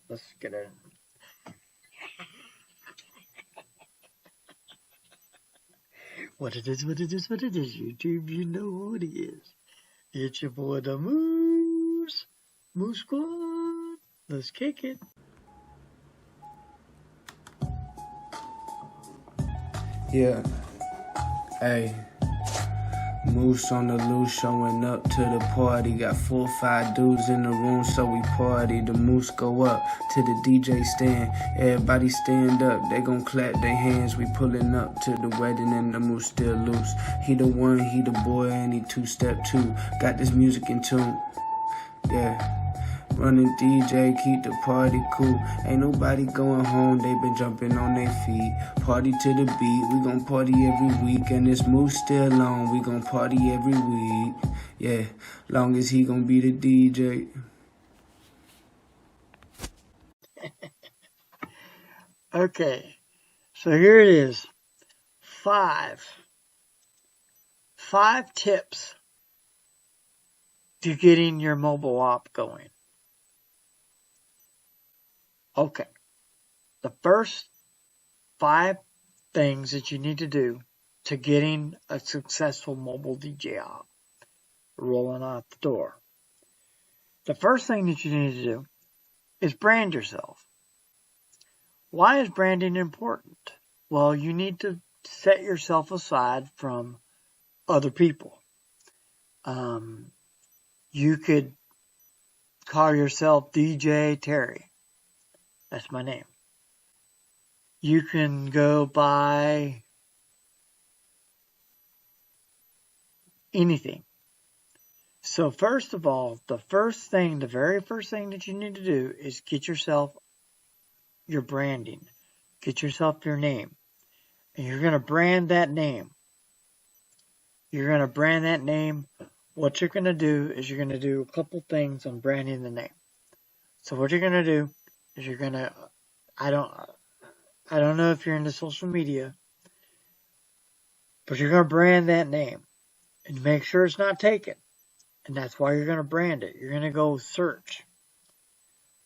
Let's get it. What it is, YouTube, you know who it is. It's your boy, the Moose Squad. Let's kick it. Yeah, hey, Moose on the loose, showing up to the party. Got 4 or 5 dudes in the room, so we party. The Moose go up to the DJ stand. Everybody stand up, they gon' clap their hands. We pulling up to the wedding and the Moose still loose. He the one, he the boy, and he 2-step 2. Got this music in tune, yeah. Running DJ, keep the party cool. Ain't nobody going home, they been jumping on their feet. Party to the beat, we gon' party every week. And this Moose still on, we gon' party every week. Yeah, long as he gon' be the DJ. Okay, so here it is. 5 tips to getting your mobile app going. Okay, the first 5 things that you need to do to getting a successful mobile DJ app rolling out the door. The first thing that you need to do is brand yourself. Why is branding important? Well, you need to set yourself aside from other people. You could call yourself DJ Terry. That's my name. You can go by anything. So first of all, the very first thing that you need to do is get yourself your branding. Get yourself your name. And you're going to brand that name. What you're going to do is you're going to do a couple things on branding the name. So what you're going to do is you're going to, I don't know if you're into social media, but you're going to brand that name and make sure it's not taken. And that's why you're going to brand it. You're going to go search.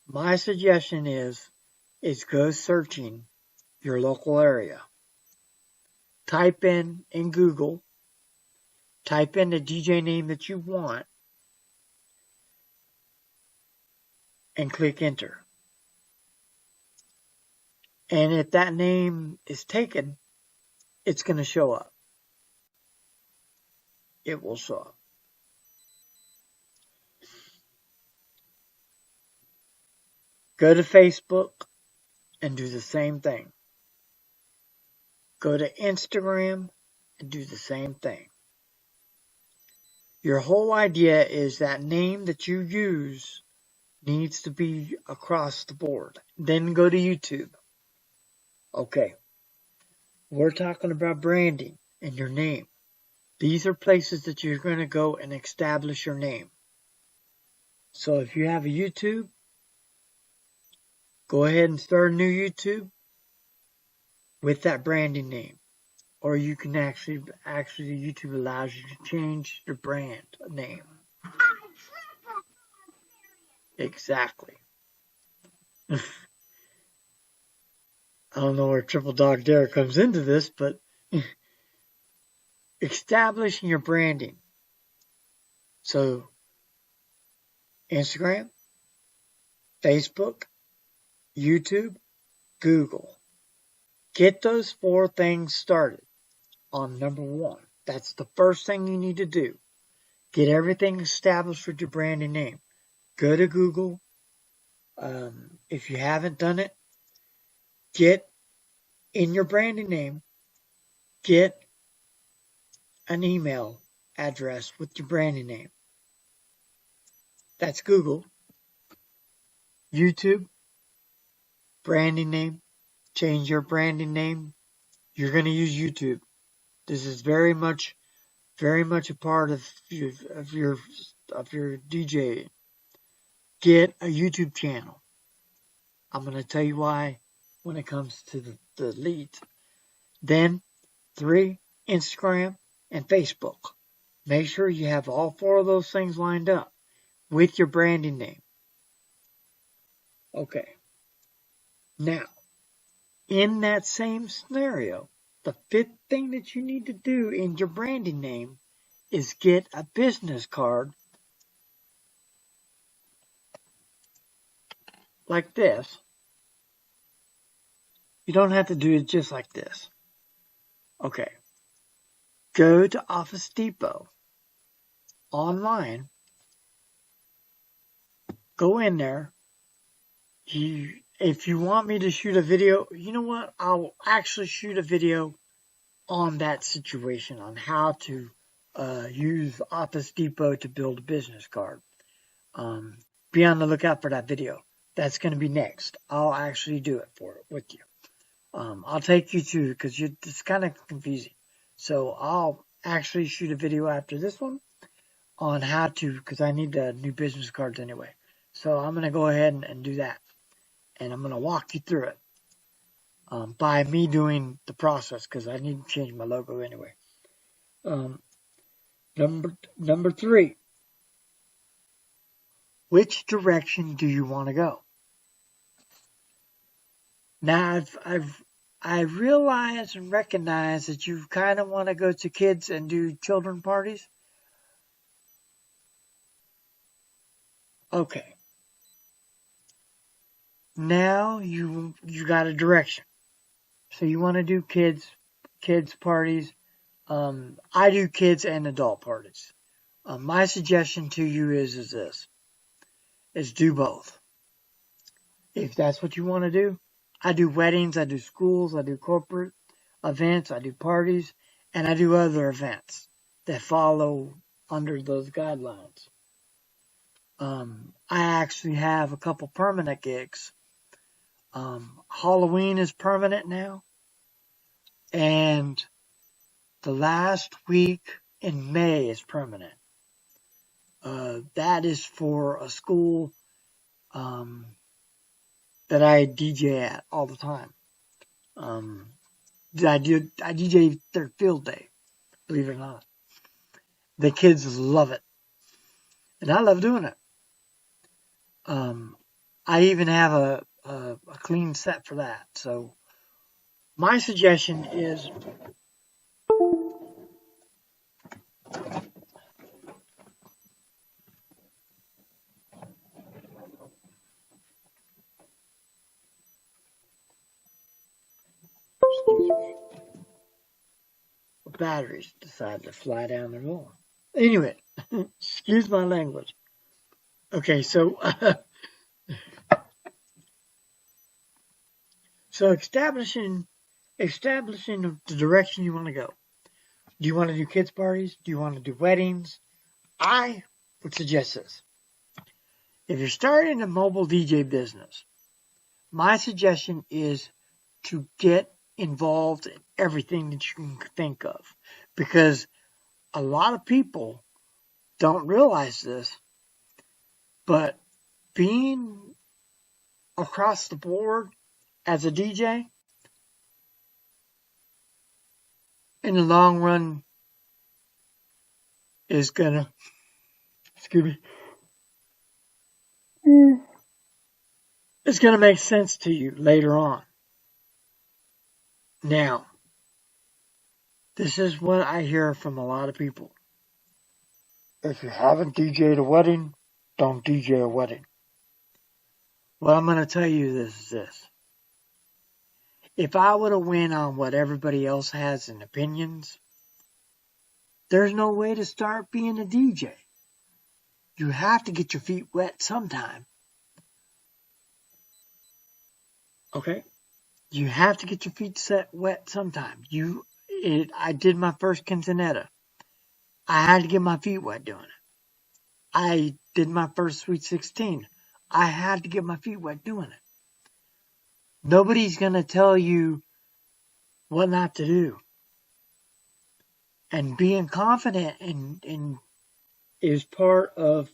My suggestion is go searching your local area. Type in Google, type in the DJ name that you want, and click enter. And if that name is taken, it's going to show up. It will show up. Go to Facebook and do the same thing. Go to Instagram and do the same thing. Your whole idea is that name that you use needs to be across the board. Then go to YouTube. Okay. We're talking about branding and your name. These are places that you're going to go and establish your name. So if you have a YouTube, go ahead and start a new YouTube with that branding name. Or you can actually YouTube allows you to change your brand name. Exactly. I don't know where Triple Dog Dare comes into this, but establishing your branding. So, Instagram, Facebook, YouTube, Google. Get those 4 things started on number 1. That's the first thing you need to do. Get everything established with your branding name. Go to Google. If you haven't done it, get in your branding name, get an email address with your branding name. That's Google. YouTube, branding name. Change your branding name. You're going to use YouTube. This is very much a part of your DJ. Get a YouTube channel. I'm going to tell you why when it comes to the leads. Then 3, Instagram and Facebook. Make sure you have all 4 of those things lined up with your branding name. Okay. Now, in that same scenario, the fifth thing that you need to do in your branding name is get a business card like this. You don't have to do it just like this. Okay. Go to Office Depot online. Go in there. If you want me to shoot a video, you know what? I'll actually shoot a video on that situation, on how to use Office Depot to build a business card. Be on the lookout for that video. That's going to be next. I'll actually do it with you. I'll take you to, because it's kind of confusing. So I'll actually shoot a video after this one on how to, because I need the new business cards anyway. So I'm going to go ahead and do that. And I'm going to walk you through it by me doing the process, because I need to change my logo anyway. Number 3. Which direction do you want to go? Now, I realize and recognize that you kind of want to go to kids and do children parties. Okay. Now you got a direction. So you want to do kids parties. I do kids and adult parties. My suggestion to you is this. Is do both. If that's what you want to do. I do weddings, I do schools, I do corporate events, I do parties, and I do other events that follow under those guidelines. I actually have a couple permanent gigs. Halloween is permanent now, and the last week in May is permanent. That is for a school that I DJ at all the time. I DJ their field day, believe it or not. The kids love it. And I love doing it. I even have a clean set for that. So my suggestion is batteries decided to fly down the road. Anyway, excuse my language. Okay, so establishing the direction you want to go. Do you want to do kids parties? Do you want to do weddings? I would suggest this. If you're starting a mobile DJ business, my suggestion is to get involved in everything that you can think of, because a lot of people don't realize this, but being across the board as a DJ in the long run is gonna, it's gonna make sense to you later on. Now, this is what I hear from a lot of people. If you haven't DJ'd a wedding, don't DJ a wedding. What I'm going to tell you is this. If I would have went on what everybody else has in opinions, there's no way to start being a DJ. You have to get your feet wet sometime. Okay? You have to get your feet wet sometime. I did my first quinceanera. I had to get my feet wet doing it. I did my first Sweet 16. I had to get my feet wet doing it. Nobody's going to tell you what not to do. And being confident in is part of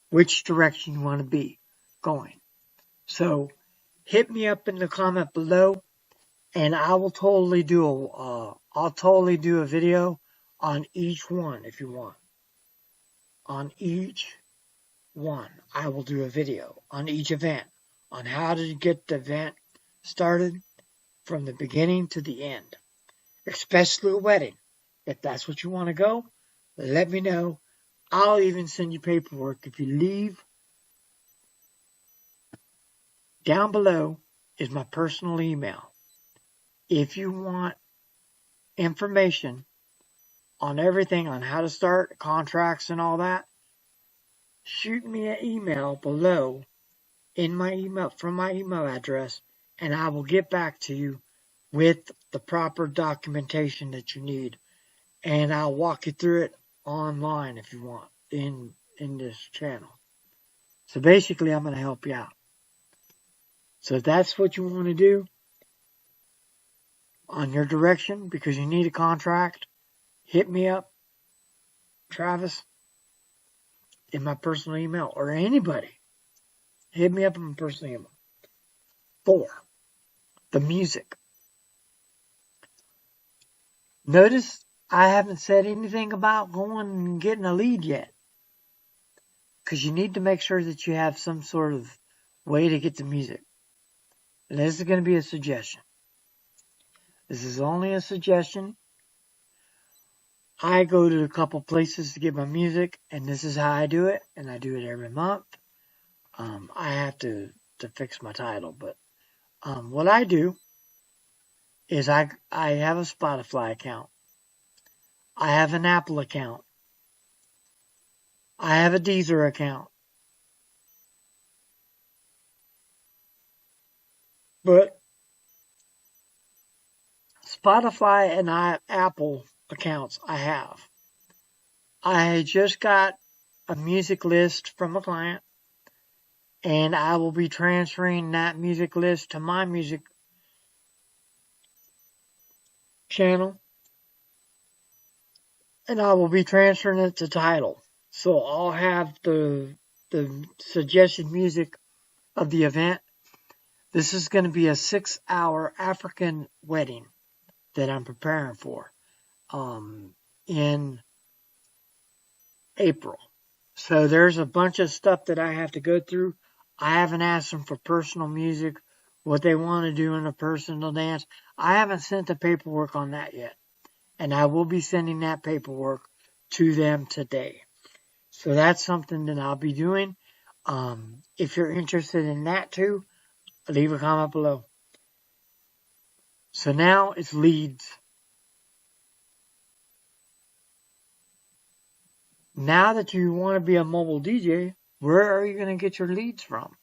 which direction you want to be going. So hit me up in the comment below, and I will totally do a video on each one if you want. On each one, I will do a video on each event, on how to get the event started from the beginning to the end, especially a wedding. If that's what you want to go, let me know. I'll even send you paperwork. If you leave, down below is my personal email. If you want information on everything, on how to start contracts and all that, shoot me an email below in my email, from my email address, and I will get back to you with the proper documentation that you need. And I'll walk you through it online if you want in this channel. So basically, I'm going to help you out. So if that's what you want to do on your direction because you need a contract, hit me up, Travis, in my personal email, or anybody. Hit me up in my personal email. 4, the music. Notice I haven't said anything about going and getting a lead yet. Because you need to make sure that you have some sort of way to get the music. And this is going to be a suggestion. This is only a suggestion. I go to a couple places to get my music, and this is how I do it, and I do it every month. I have to fix my title, but what I do is I have a Spotify account. I have an Apple account. I have a Deezer account. But Spotify and Apple accounts I have. I just got a music list from a client, and I will be transferring that music list to my music channel, and I will be transferring it to Tidal. So I'll have the suggested music of the event. This is going to be a 6-hour African wedding that I'm preparing for in April. So there's a bunch of stuff that I have to go through. I haven't asked them for personal music, what they want to do in a personal dance. I haven't sent the paperwork on that yet. And I will be sending that paperwork to them today. So that's something that I'll be doing. If you're interested in that too, leave a comment below. So now it's leads. Now that you want to be a mobile DJ, where are you going to get your leads from?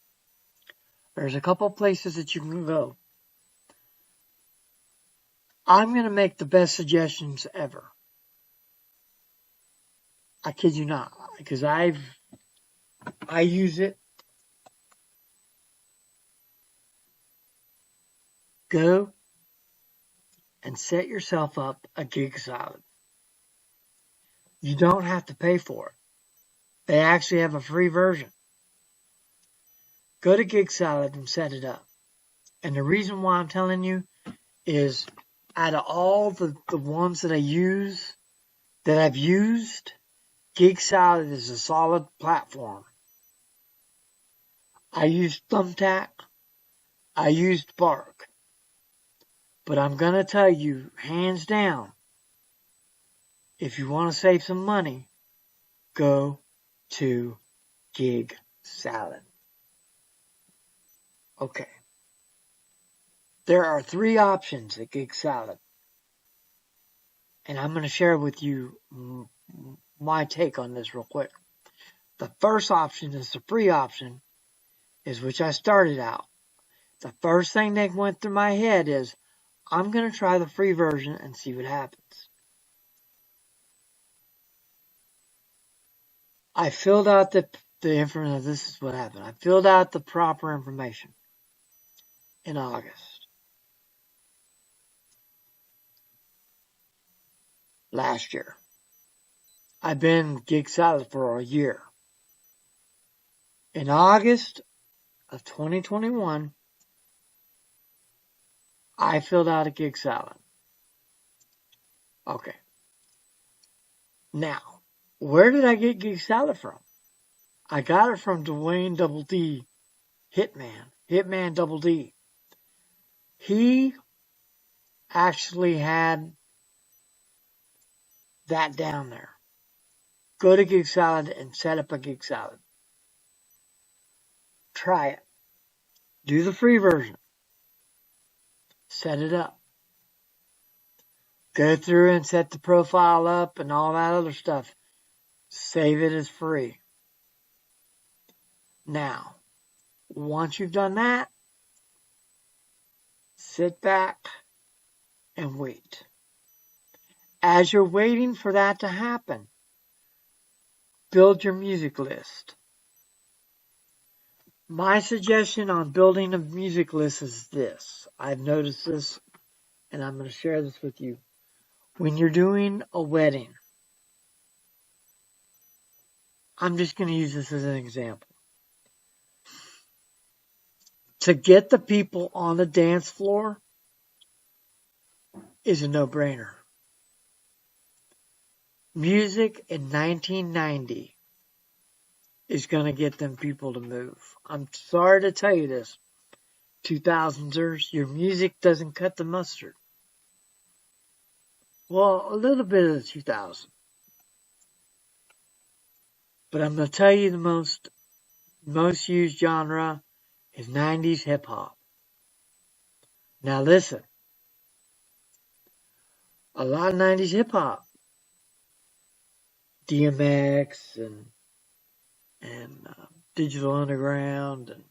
There's a couple places that you can go. I'm going to make the best suggestions ever. I kid you not, because I use it. Go and set yourself up a gig salad. You don't have to pay for it. They actually have a free version. Go to Gig Salad and set it up. And the reason why I'm telling you is out of all the ones that I've used, Gig Salad is a solid platform. I used Thumbtack. I used Bark. But I'm going to tell you, hands down, if you want to save some money, go to Gig Salad. Okay. There are 3 options at Gig Salad. And I'm going to share with you my take on this real quick. The first option is the free option, is which I started out. The first thing that went through my head is, I'm going to try the free version and see what happens. I filled out the information. This is what happened. I filled out the proper information in August last year. I've been Gig Salad for a year. In August of 2021, I filled out a Gig Salad. Okay. Now, where did I get Gig Salad from? I got it from Dwayne Double D, Hitman Double D. He actually had that down there. Go to Gig Salad and set up a Gig Salad. Try it. Do the free version. Set it up. Go through and set the profile up and all that other stuff. Save it as free. Now, once you've done that, sit back and wait. As you're waiting for that to happen, build your music list. My suggestion on building a music list is this. I've noticed this, and I'm going to share this with you. When you're doing a wedding, I'm just going to use this as an example. To get the people on the dance floor is a no-brainer. Music in 1990 is going to get them people to move. I'm sorry to tell you this, 2000ers, your music doesn't cut the mustard. Well, a little bit of the 2000s. But I'm going to tell you the most used genre is 90s hip hop. Now listen. A lot of 90s hip hop. DMX and Digital Underground, and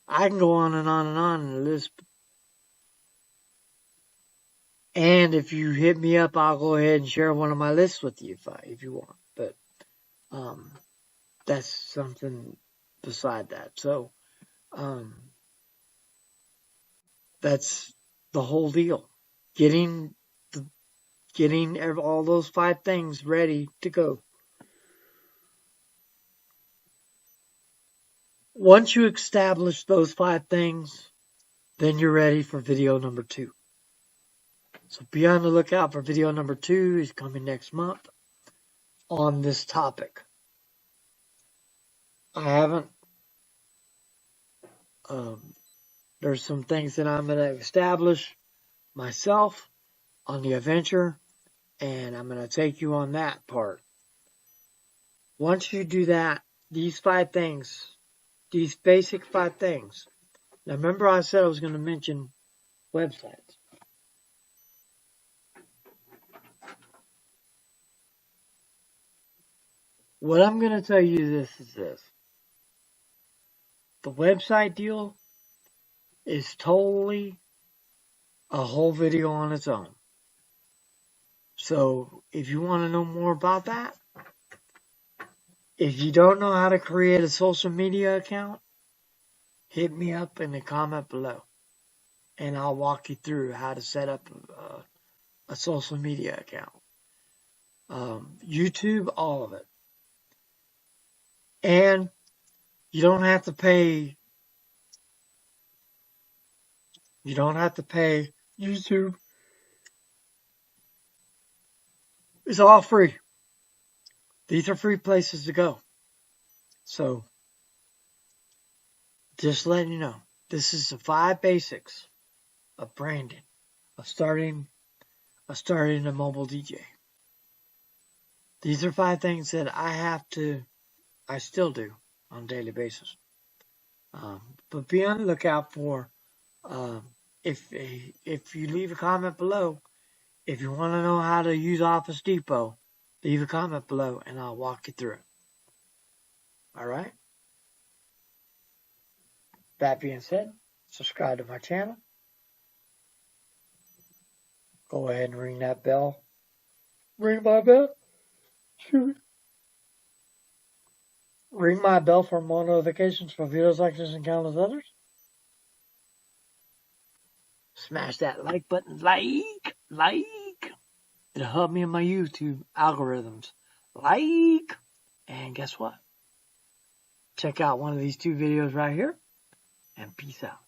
I can go on and on and on in the list. And if you hit me up, I'll go ahead and share one of my lists with you if you want. But that's something beside that. So that's the whole deal. Getting all those 5 things ready to go. Once you establish those 5 things, then you're ready for video number 2. So be on the lookout for video number 2. Is coming next month on this topic. I haven't, there's some things that I'm going to establish myself on the adventure, and I'm going to take you on that part. Once you do that, these 5 things, these basic 5 things. Now remember I said I was going to mention websites. What I'm going to tell you is this. The website deal is totally a whole video on its own. So if you want to know more about that, if you don't know how to create a social media account, hit me up in the comment below, and I'll walk you through how to set up a social media account. YouTube, all of it. And you don't have to pay. You don't have to pay YouTube. It's all free. These are free places to go. So, just letting you know, this is the 5 basics of branding, of starting a mobile DJ. These are 5 things that I still do on a daily basis. But be on the lookout for, if you leave a comment below, if you want to know how to use Office Depot, leave a comment below and I'll walk you through it. Alright? That being said, subscribe to my channel. Go ahead and ring that bell. Ring my bell. Shoot. Ring my bell for more notifications for videos like this and countless others. Smash that like button. Like. It'll help me in my YouTube algorithms. Like. And guess what? Check out one of these 2 videos right here. And peace out.